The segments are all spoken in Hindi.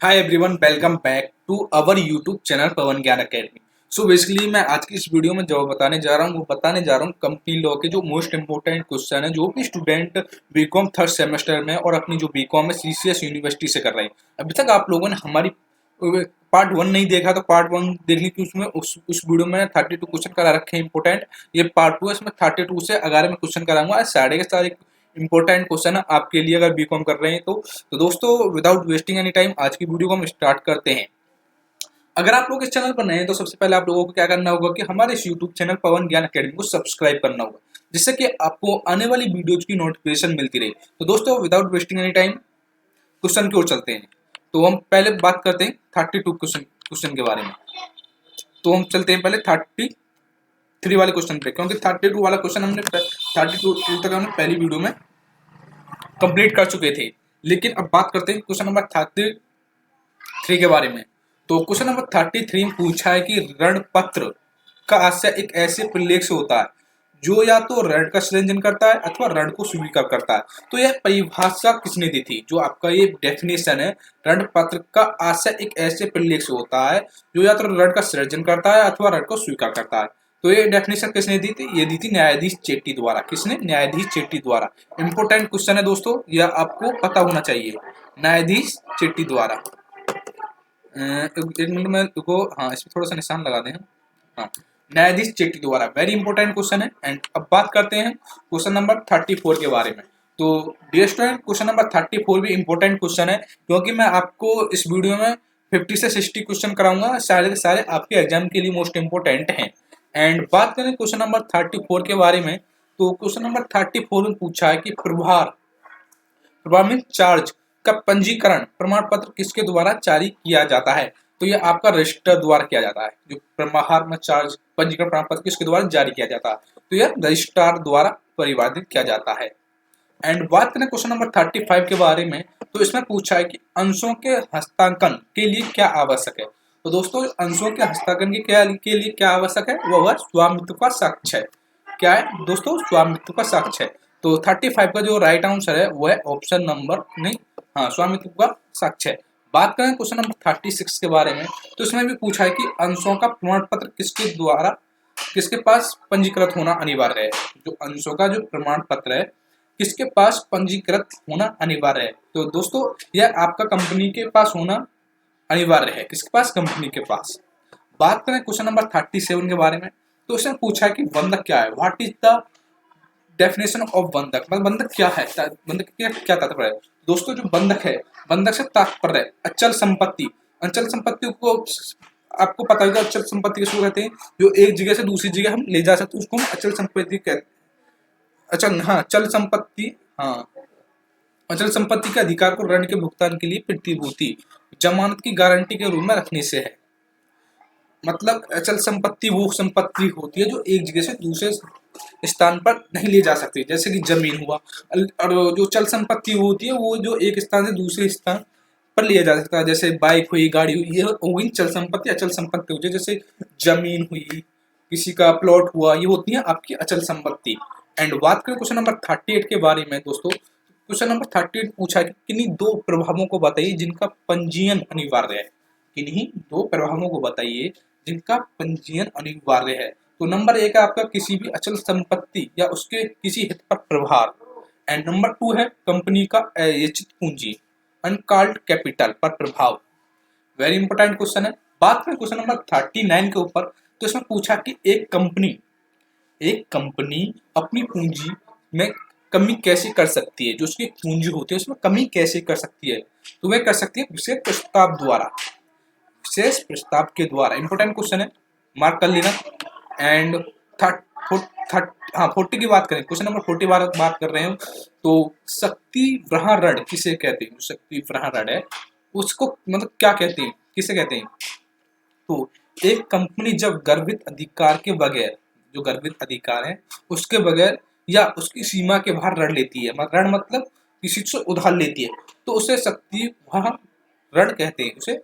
Hi everyone, welcome back to our YouTube channel Pawan Gyan academy. So basically मैं आज की इस वीडियो में जो बताने जा रहा हूँ कंपनी लॉ के जो मोस्ट इंपोर्टेंट क्वेश्चन है जो भी स्टूडेंट बीकॉम थर्ड सेमेस्टर में और अपनी जो बीकॉम है सीसीएस यूनिवर्सिटी से कर रहे हैं। अभी तक आप लोगों ने हमारी पार्ट 1 नहीं देखा तो पार्ट 1 देख ली, उसमें उस वीडियो में 32 क्वेश्चन करा रखे हैं इंपोर्टेंट। ये पार्ट 2 है, इसमें 32 से 11 में क्वेश्चन कराऊंगा। सारे के सारे इंपॉर्टेंट क्वेश्चन है आपके लिए अगर बीकॉम कर रहे हैं तो दोस्तों विदाउट वेस्टिंग एनी टाइम आज की वीडियो को हम स्टार्ट करते हैं। अगर आप लोग इस चैनल पर नए हैं तो सबसे पहले आप लोगों को क्या करना होगा कि हमारे इस YouTube channel Pawan Gyan academy को सब्सक्राइब करना होगा, जिससे कि आपको आने वाली वीडियोज की नोटिफिकेशन मिलती रहे। तो दोस्तों without wasting any time question की ओर चलते हैं। तो हम पहले बात करते हैं 32 क्वेश्चन के बारे में। तो हम चलते हैं पहले 33 वाले क्वेश्चन पे, क्योंकि 32 वाला क्वेश्चन हमने 32 तक हमने पहली वीडियो में कंप्लीट कर चुके थे। लेकिन अब बात करते हैं क्वेश्चन नंबर 33 के बारे में। तो क्वेश्चन नंबर 33 में पूछा है कि ऋण पत्र का आशय एक ऐसे प्रलेख से होता है जो या तो ऋण का सृजन करता है अथवा ऋण को स्वीकार करता है। तो यह परिभाषा किसने दी थी? जो आपका ये डेफिनेशन है, ऋण पत्र का आशय एक ऐसे प्रलेख से होता है जो या तो ऋण का सृजन करता है अथवा ऋण को स्वीकार करता है। तो ये डेफिनेशन किसने दी थी? ये दी थी न्यायाधीश चेट्टी द्वारा। किसने? न्यायाधीश चेट्टी द्वारा। इंपोर्टेंट क्वेश्चन है दोस्तों, यह आपको पता होना चाहिए। न्यायाधीश चेट्टी द्वारा। एक मिनट में को हाँ इसमें थोड़ा सा निशान लगा दें हम। हाँ, न्यायाधीश चेट्टी द्वारा। वेरी इंपॉर्टेंट क्वेश्चन है। एंड अब बात करते हैं क्वेश्चन नंबर 34 के बारे में। तो डियर स्टूडेंट, क्वेश्चन नंबर 34 भी इंपॉर्टेंट क्वेश्चन है, क्योंकि मैं आपको इस वीडियो में 50 से 60 क्वेश्चन कराऊंगा। सारे के सारे आपके एग्जाम के लिए मोस्ट इंपॉर्टेंट हैं। एंड बात करें क्वेश्चन नंबर 34 के बारे में। तो क्वेश्चन नंबर 34 में पूछा है कि प्रभार में चार्ज का पंजीकरण प्रमाण पत्र किसके द्वारा जारी किया जाता है? तो ये आपका रजिस्टर द्वारा किया जाता है। जो प्रमाण में चार्ज पंजीकरण प्रमाण पत्र किसके द्वारा जारी किया जाता है? तो यह रजिस्ट्रार द्वारा परिवादित किया जाता है। एंड बात करें क्वेश्चन नंबर 35 के बारे में। तो इसमें पूछा है कि अंशों के हस्तांकन के लिए क्या आवश्यक है? तो दोस्तों अंशों के हस्तांकन के लिए क्या आवश्यक है? वह स्वामित्व का साक्ष्य है। क्या है दोस्तों? स्वामित्व का साक्ष्य है। तो 35 का जो राइट आंसर है वो है ऑप्शन नंबर नहीं, हाँ, स्वामित्व का साक्ष्य है। बात करें क्वेश्चन नंबर 36 के बारे में। तो इसमें भी पूछा है कि अंशों का प्रमाण पत्र किसके पास पंजीकृत होना अनिवार्य है? जो अंशों का जो प्रमाण पत्र है किसके पास पंजीकृत होना अनिवार्य है? तो दोस्तों यह आपका कंपनी के पास होना अनिवार्य है। किसके पास? कंपनी के पास। बात करें क्वेश्चन नंबर 37 के बारे में। तो इसमें पूछा है कि बंधक क्या है? What is the definition of बंधक? मतलब बंधक क्या है, बंधक क्या तात्पर्य है? दोस्तों जो बंधक है, बंधक से तात्पर्य है अचल संपत्ति। अचल संपत्ति को आपको पता होगा, अचल संपत्ति किसको कहते हैं? जो एक जगह से दूसरी जगह हम ले जा सकते हैं उसको हम अचल संपत्ति कहते हैं। अचल संपत्ति, हाँ, अचल संपत्ति के अधिकार को ऋण के भुगतान के लिए प्रतिभूति जमानत की गारंटी के रूप में रखने से है। मतलब अचल संपत्ति वो संपत्ति होती है जो एक जगह से दूसरे स्थान पर नहीं ले जा सकती, जैसे कि जमीन हुआ। और जो चल संपत्ति होती है वो जो एक स्थान से दूसरे स्थान पर लिया जा सकता है, जैसे बाइक हुई, गाड़ी हुई, ये हुई चल संपत्ति। अचल संपत्ति होती है जैसे जमीन हुई, किसी का प्लॉट हुआ, ये होती है आपकी अचल संपत्ति। एंड बात करें क्वेश्चन नंबर 38 के बारे में दोस्तों। क्वेश्चन नंबर 38 पूछा है कि किन्हीं दो प्रभावों को बताइए जिनका पंजीयन अनिवार्य है। किन्हीं दो प्रभावों को बताइए जिनका पंजीयन अनिवार्य है। तो नंबर 1 है आपका किसी भी अचल संपत्ति या उसके किसी हित पर प्रभार। एंड नंबर 2 है कंपनी का अयाचित पूंजी, अनकॉल्ड कैपिटल पर प्रभाव। वेरी इंपॉर्टेंट क्वेश्चन है। बात करें क्वेश्चन नंबर 39 के ऊपर। तो इसमें पूछा कि एक कंपनी अपनी पूंजी में कमी कैसे कर सकती है? जो उसकी पूंजी होती है उसमें कमी कैसे कर सकती है? तो वह कर सकती है विशेष प्रस्ताव द्वारा। विशेष प्रस्ताव के द्वारा। इंपोर्टेंट क्वेश्चन है, मार्क कर लेना। एंड 40 की बात करें, क्वेश्चन नंबर 40 बात कर रहे हैं। तो शक्ति वृहण ऋण किसे कहते हैं? शक्ति वृहण ऋण है उसको मतलब क्या कहते हैं, किसे कहते हैं? तो एक कंपनी जब गर्भित अधिकार के बगैर, जो गर्भित अधिकार है उसके बगैर या उसकी सीमा के बाहर ऋण लेती है, ऋण मतलब किसी से उधार लेती है, तो उसे शक्ति वृहण ऋण कहते हैं, उसे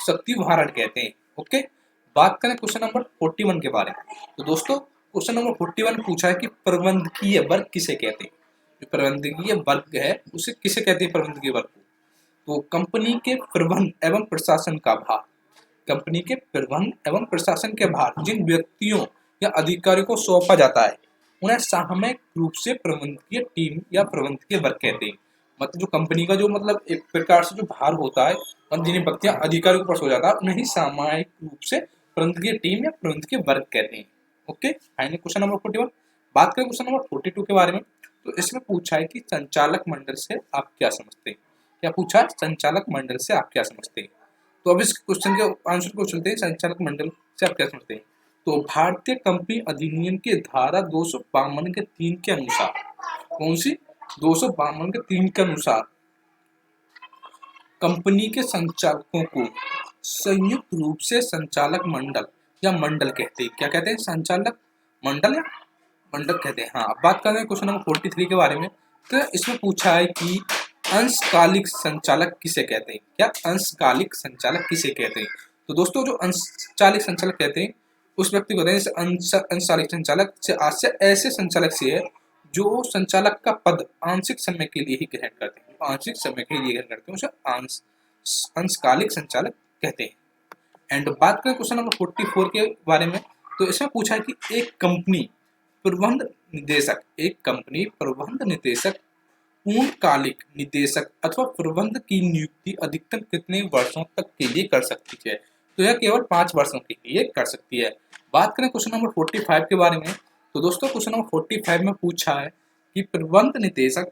शक्ति वृहण ऋण कहते हैं। ओके, बात करें क्वेश्चन नंबर 41 के बारे में। तो दोस्तों क्वेश्चन नंबर 41 पूछा है कि प्रबंधकीय वर्ग किसे कहते हैं? जो प्रबंधकीय वर्ग है उसे किसे कहते हैं? प्रबंधकीय वर्ग को तो कंपनी के प्रबंध एवं प्रशासन का भार, कंपनी के प्रबंध एवं प्रशासन के भार जिन व्यक्तियों या अधिकारियों को सौंपा जाता है उन्हें सामूहिक रूप से प्रबंधकीय टीम या प्रबंधकीय वर्ग कहते हैं। मतलब जो कंपनी का जो मतलब एक प्रकार से जो भार होता है, मतलब जिन्हें व्यक्तियां अधिकारियों के पास हो जाता है उन्हें ही सामूहिक रूप से प्रबंधकीय टीम या प्रबंधकीय वर्ग कहते हैं। Okay, final question number 41। बात करें क्वेश्चन नंबर 42 के बारे में, तो इसमें पूछा है कि संचालक मंडल से आप क्या समझते हैं। क्या पूछा है? संचालक मंडल से आप क्या समझते हैं। तो अब इस क्वेश्चन के आंसर को चलते हैं, संचालक मंडल से आप क्या समझते हैं। तो भारतीय कंपनी अधिनियम के धारा 252 के 3 के अनुसार, कौन सी? 252 के 3 के अनुसार कंपनी के संचालकों को संयुक्त रूप से संचालक मंडल या मंडल कहते हैं। क्या कहते हैं? संचालक मंडल या मंडल कहते हैं। हाँ, अब बात कर रहे हैं क्वेश्चन नंबर 43 के बारे में। तो इसमें पूछा है कि अंशकालिक संचालक किसे कहते हैं। क्या? अंशकालिक संचालक किसे कहते हैं। तो दोस्तों जो अंशकालिक संचालक कहते हैं उस व्यक्ति को कहते हैं अंशकालिक संचालक से आशय ऐसे संचालक से है जो संचालक का पद आंशिक समय के लिए ही ग्रहण करते हैं, आंशिक समय के लिए ग्रहण करते हैं उसे अंशकालिक संचालक कहते हैं। एंड बात करें क्वेश्चन नंबर 44 के बारे में, तो इसमें पूछा है कि एक कंपनी प्रबंध निदेशक, एक कंपनी प्रबंध निदेशक पूर्णकालिक निदेशक अथवा प्रबंध की नियुक्ति अधिकतम कितने वर्षों तक के लिए कर सकती है। तो यह केवल 5 वर्षों के लिए कर सकती है। बात करें क्वेश्चन नंबर 45 के बारे में, तो दोस्तों क्वेश्चन नंबर 45 में पूछा है कि प्रबंध निदेशक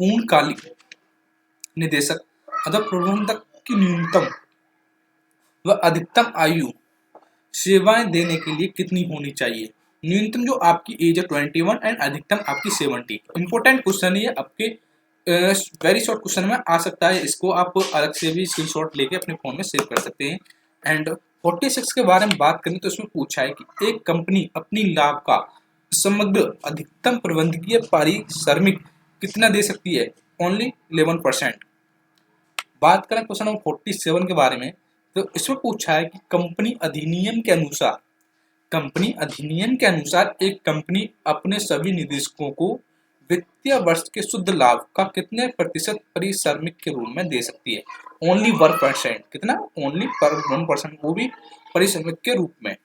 पूर्णकालिक निदेशक अथवा प्रबंधक की न्यूनतम व अधिकतम आयु सेवाएं देने के लिए कितनी होनी चाहिए। न्यूनतम जो आपकी एज है 21 एंड अधिकतम आपकी 70। इंपॉर्टेंट क्वेश्चन है आपके, वेरी शॉर्ट क्वेश्चन में आ सकता है, इसको आप अलग से भी स्क्रीनशॉट लेके अपने फोन में सेव कर सकते हैं। एंड 46 के बारे में बात करें तो इसमें पूछा है कि एक कंपनी अपनी लाभ का समग्र अधिकतम प्रबंधकीय पारिश्रमिक कितना दे सकती है। ओनली 11%। बात करें क्वेश्चन नंबर 47 के बारे में, तो इसमें पूछा है कि कंपनी अधिनियम के अनुसार एक कंपनी अपने सभी निदेशकों को वित्तीय वर्ष के शुद्ध लाभ का कितने प्रतिशत पारिश्रमिक के रूप में दे सकती है। ओनली 1%। कितना? ओनली 1%, वो भी पारिश्रमिक के रूप में।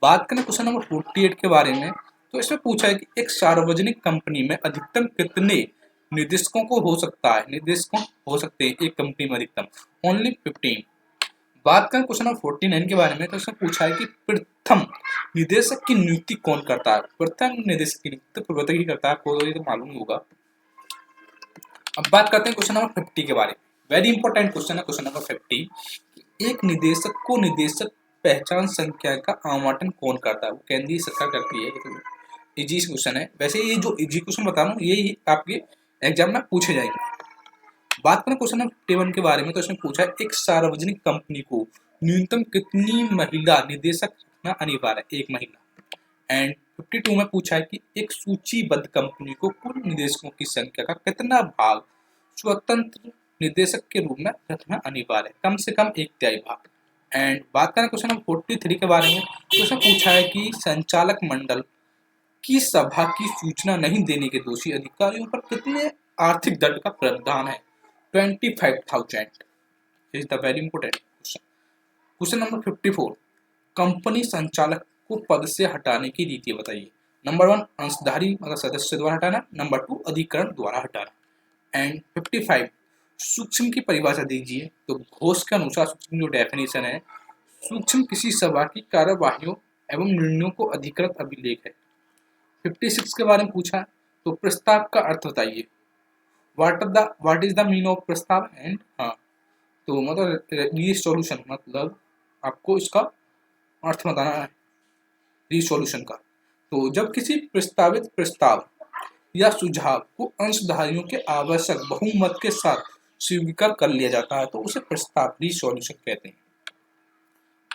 बात करें क्वेश्चन नंबर 48 के बारे में, तो इसमें पूछा है कि एक सार्वजनिक कंपनी में अधिकतम कितने निदेशकों को हो सकता है, निदेशकों हो सकते हैं एक कंपनी में अधिकतम। ओनली 15। बात करें क्वेश्चन नंबर 49 के बारे में, तो इसमें पूछा है कि प्रथम निदेशक की नियुक्ति कौन करता है। प्रथम निदेशक की नियुक्ति प्रबंधक ही करता है, आपको तो मालूम होगा। अब बात करते हैं क्वेश्चन नंबर 50 के बारे में। वेरी इंपॉर्टेंट क्वेश्चन है क्वेश्चन नंबर 50। एक निदेशक को निदेशक पहचान संख्या का आवंटन कौन करता है। वो केंद्रीय सरकार करती है। तो इजी क्वेश्चन है। वैसे ये जो इजी क्वेश्चन बता रहा हूँ ये आपके एग्जाम में पूछे जाएंगे। बात करें क्वेश्चन नंबर 51 के बारे में, तो इसमें पूछा है एक सार्वजनिक कंपनी को न्यूनतम कितनी महिला निदेशक रखना अनिवार्य है। एक महिला। एंड 52 में पूछा है कि एक सूचीबद्ध कंपनी को कुल निदेशकों की संख्या का कितना भाग स्वतंत्र निदेशक के रूप में रखना अनिवार्य है। कम से कम 1/3 भाग। एंड बात करें क्वेश्चन नंबर 43 के बारे में, तो इसमें पूछा है कि संचालक मंडल की सभा की सूचना नहीं देने के दोषी अधिकारियों पर कितने आर्थिक दंड का प्रावधान है। 25,000 is the very important question. Question number 54। Company संचालक को पद से हटाने की रीति बताइए। नंबर 1 अंशधारी मतलब सदस्य द्वारा हटाना, नंबर 2 अधिकरण द्वारा हटाना। एंड 55 सूक्ष्म की परिभाषा दीजिए। तो घोष के अनुसार सूक्ष्म जो डेफिनेशन है, सूक्ष्म किसी सभा की कार्यवाहियों एवं निर्णयों को अधिकृत अभिलेख है। 56 के बारे में पूछा, तो प्रस्ताव का अर्थ बताइए। What is the mean of प्रस्ताव। एंड हाँ, तो मतलब रिसोल्यूशन, मतलब आपको इसका अर्थ बताना है रिसोल्यूशन का। तो जब किसी प्रस्तावित प्रस्ताव या सुझाव को अंशधारियों के आवश्यक बहुमत के साथ स्वीकार कर लिया जाता है तो उसे प्रस्ताव रिसोल्यूशन कहते हैं।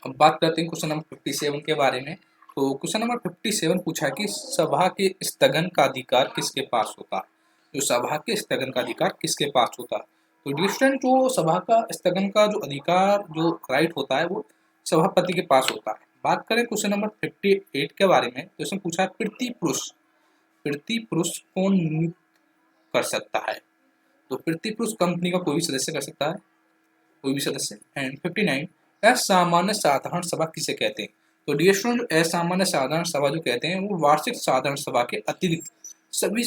अब बात करते हैं क्वेश्चन नंबर 57 के बारे में। तो क्वेश्चन नंबर 57 पूछा है कि सभा के स्थगन का अधिकार किसके पास होता है। जो सभा के स्थगन का अधिकार किसके पास होता है। तो डियर स्टूडेंट, जो सभा का स्थगन का जो अधिकार जो राइट होता है वो सभापति के पास होता है। बात करें क्वेश्चन नंबर 58 के बारे में, तो इसमें पूछा है पृथ्वी पुरुष कौन कर सकता है। तो प्रतिपुरुष कंपनी का कोई भी सदस्य कर सकता है, कोई भी सदस्य। एंड 59 असामान्य साधारण सभा किसे कहते हैं? तो डियर स्टूडेंट, असामान्य साधारण सभा जो कहते हैं वो वार्षिक साधारण सभा के अतिरिक्त सभी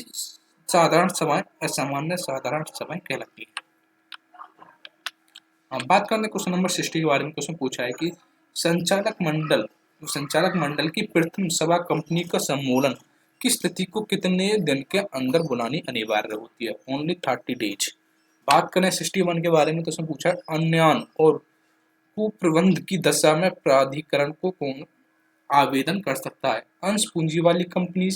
साधारण सभाएं असामान्य साधारण सभाएं कहलाती है। हम बात करते हैं क्वेश्चन नंबर 60 के बारे में। क्वेश्चन पूछा है कि संचालक मंडल की प्रथम सभा कंपनी का सम्मेलन की स्थिति को कितने दिन के अंदर बुलानी अनिवार्य होती है? Only 30 days. बात करें 61 के बारे में तो उसमें पूछा है अन्यान और कुप्रबंध की दशा में प्राधिकरण को कौन आवेदन कर सकता है? अंश पूंजी वाली कंपनी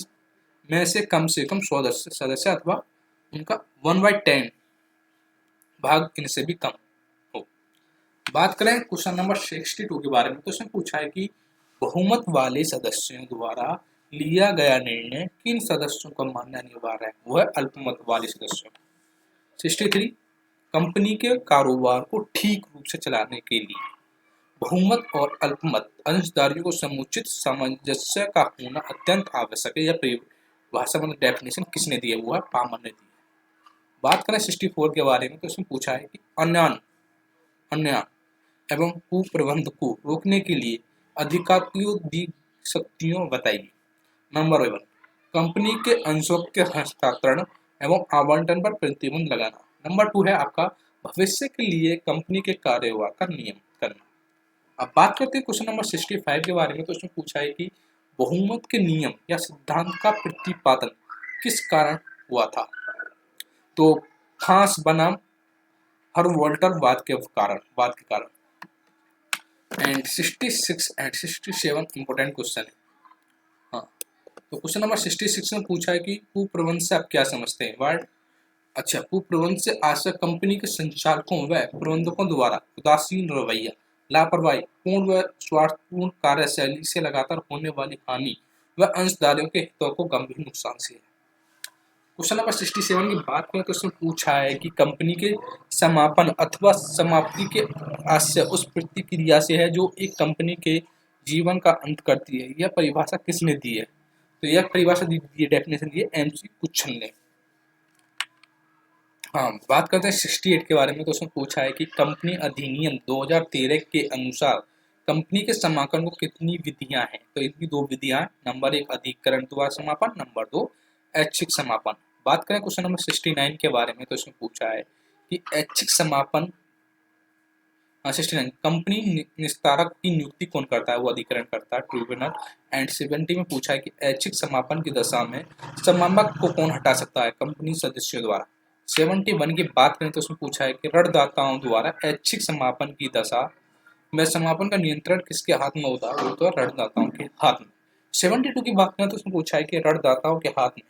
में से कम 100 सदस्य अथवा उनका 1/10 भाग इनसे भी कम हो। बात करें क्वेश्चन नंबर 62 के बारे में तो उसमें पूछा है कि बहुमत वाले सदस्यों द्वारा लिया गया निर्णय किन सदस्यों का मानना अनिवार्य है? वो है अल्पमत वाले सदस्यों। 63 कंपनी के कारोबार को ठीक रूप से चलाने के लिए बहुमत और अल्पमत अंशधारियों को समुचित सामंजस्य का होना अत्यंत आवश्यक है। यह परिभाषा मतलब डेफिनेशन किसने दी है? वो है पामर ने दी है। बात करें 64 के बारे में तो उसमें पूछा है कि अन्याय एवं कुप्रबंध को रोकने के लिए अधिकारियों दी शक्तियों बताइए। नंबर 1 कंपनी के अंशों के हस्तांतरण एवं आवंटन पर प्रतिबंध लगाना। नंबर 2 है आपका भविष्य के लिए कंपनी के कारोबार का नियम करना। अब बात करते हैं क्वेश्चन नंबर 65 के बारे में तो उसमें पूछा है कि बहुमत के नियम या सिद्धांत का प्रतिपादन किस कारण हुआ था? तो फ्रांस बनाम हर्ट्जबर्ग वाद के कारण। एंड 66 एंड 67 इंपोर्टेंट क्वेश्चन है। हाँ, तो क्वेश्चन नंबर 66 में पूछा है कि कुप्रबंध से आप क्या समझते हैं? वर्ड अच्छा, कुप्रबंध से आशा कंपनी के संचालकों व प्रबंधकों द्वारा उदासीन रवैया, लापरवाही, पूर्ण व स्वार्थपूर्ण कार्यशैली से लगातार होने वाली हानि व अंशधारियों के हितों को गंभीर नुकसान से है। क्वेश्चन नंबर 67 की बात करें तो उसमें पूछा है कि कंपनी के समापन अथवा समाप्ति के आशय उस प्रतिक्रिया से है जो एक कंपनी के जीवन का अंत करती है। यह परिभाषा किसने दी है? तो यह परिभाषा दी है, डेफिनेशन दी है एमसी कुच्छन ने। हाँ, बात करते हैं 68 के बारे में तो उसमें पूछा है कि कंपनी अधिनियम 2013 के अनुसार कंपनी के समापन को कितनी विधियां हैं? तो इनकी 2 विधियां। नंबर 1 अधिकरण द्वारा समापन, नंबर 2 ऐच्छिक समापन। बात करें क्वेश्चन नंबर 69 के बारे में तो इसमें पूछा है कि ऐच्छिक समापन 69 कंपनी निस्तारक की नियुक्ति कौन करता है? वो अधिकरण करता है, ट्रिब्यूनल। एंड 70 में पूछा है कि ऐच्छिक समापन की दशा में समापक को कौन हटा सकता है? कंपनी सदस्यों द्वारा। 71 की बात करें तो उसमें पूछा है कि ऋणदाताओं द्वारा ऐच्छिक समापन की दशा में समापन का नियंत्रण किसके हाथ में होता है? वो तो ऋणदाताओं के हाथ में। 72 की बात करें तो उसमें पूछा है कि ऋणदाताओं के हाथ में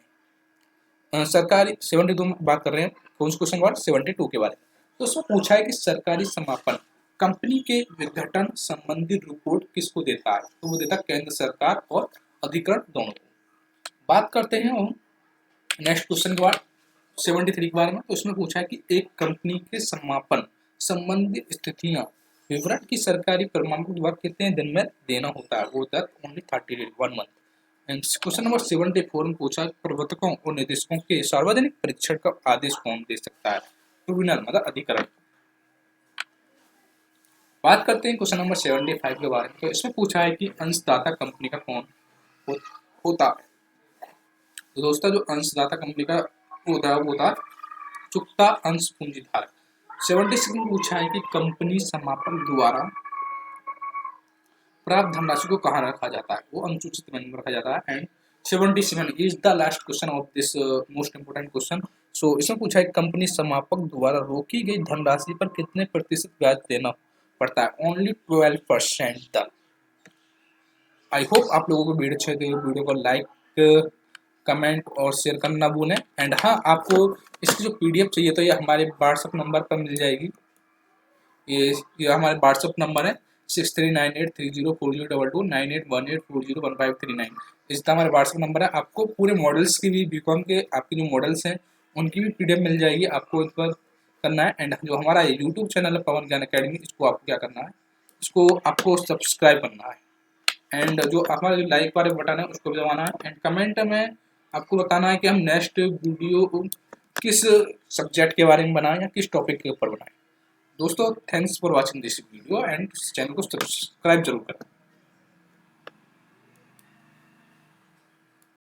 सरकारी 72 में बात कर रहे हैं कौन सा क्वेश्चन नंबर 72 के बारे में। तो उसमें पूछा है कि सरकारी समापन कंपनी के विघटन संबंधी रिपोर्ट किसको देता है? तो वो देता है केंद्र सरकार और अधिकरण दोनों को। बात करते हैं हम नेक्स्ट क्वेश्चन के बाद 73 के बारे में। तो उसमें पूछा है कि एक कंपनी के समापन संबंधी स्थितियां विवरण की सरकारी प्रमाणपत्र द्वारा कितने दिन में देना होता है? वो होता है only 30 days, 1 month. And question number 74 में पूछा प्रवर्तकों और निदेशकों के सार्वजनिक परीक्षण का आदेश कौन दे सकता है? ट्रिब्यूनल मतलब अधिकरण। बात करते हैं क्वेश्चन नंबर 75 के बारे में। तो इसमें पूछा है कि अंशदाता कंपनी का कौन होता है? तो दोस्तों जो अंशदाता कंपनी का होता है वो होता है चुकता अंश पूंजीधारक। 76 में पूछा है कि कंपनी समापन द्वारा प्राप्त धनराशि को कहाँ रखा जाता है? वो अनुसूचित में रखा जाता है। And 77 is the last question of this most important question. So इसमें पूछा है कंपनी समापक द्वारा रोकी गई धनराशि पर कितने प्रतिशत ब्याज देना पड़ता है? ओनली 12% तक। आई होप आप लोगों को वीडियो अच्छे लगे, वीडियो को लाइक कमेंट और शेयर करना भूलें। एंड हाँ, आपको इसकी जो PDF चाहिए तो ये हमारे व्हाट्सएप नंबर पर मिल जाएगी। ये हमारे व्हाट्सएप नंबर है 6398304022 9818401539। इस तरह हमारे व्हाट्सएप नंबर है। आपको पूरे मॉडल्स की भी बीकॉम के आपके जो मॉडल्स हैं उनकी भी PDF मिल जाएगी। आपको इस पर करना है। एंड जो हमारा यूट्यूब चैनल है पवन ज्ञान अकेडमी, इसको आपको क्या करना है? इसको आपको सब्सक्राइब करना है। एंड जो हमारा जो लाइक वाले बटन है उसको भी दबाना है। एंड कमेंट में आपको बताना है कि हम नेक्स्ट वीडियो किस सब्जेक्ट के बारे में बनाएं या किस टॉपिक के ऊपर बनाएं। दोस्तों thanks for watching this video and channel को सब्सक्राइब जरूर करें।